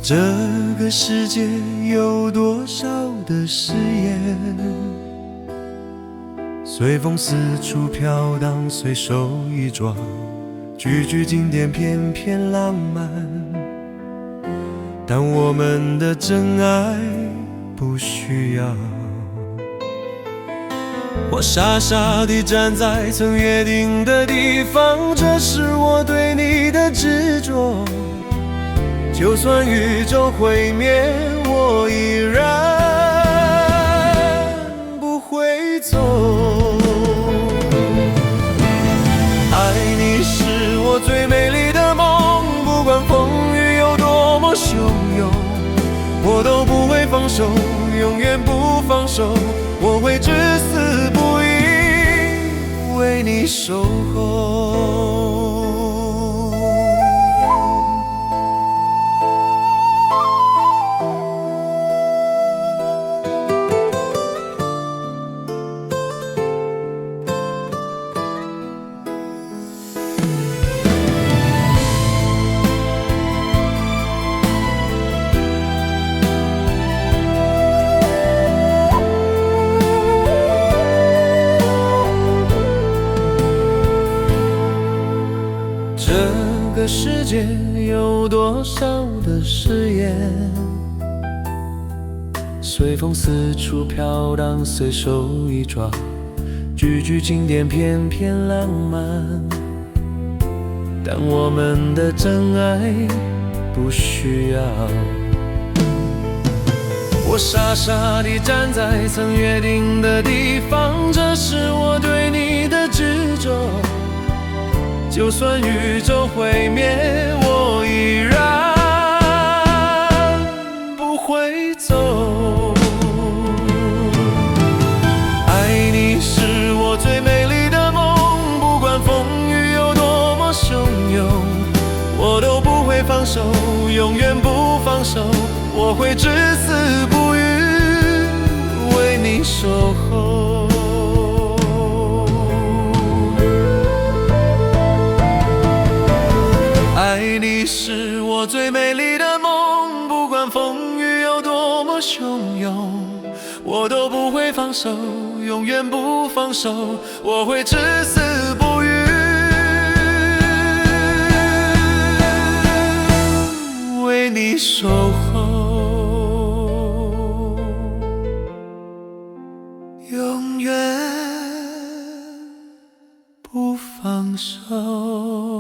这个世界有多少的誓言，随风四处飘荡，随手一抓，句句经典，片片浪漫。但我们的真爱不需要。我傻傻地站在曾约定的地方，这是我对你的执着。就算宇宙毁灭，我依然不会走。爱你是我最美丽的梦，不管风雨有多么汹涌，我都不会放手，永远不放手。我会至死不渝，为你守候。这个世界有多少的誓言，随风四处飘荡，随手一抓，句句经典，片片浪漫。但我们的真爱不需要。我傻傻地站在曾约定的地方，这是我对你的执着。就算宇宙毁灭，我依然不会走。爱你是我最美丽的梦，不管风雨有多么汹涌，我都不会放手，永远不放手。我会至死不渝，为你守候。爱你是我最美丽的梦，不管风雨有多么汹涌，我都不会放手，永远不放手。我会至死不渝，为你守候，永远不放手。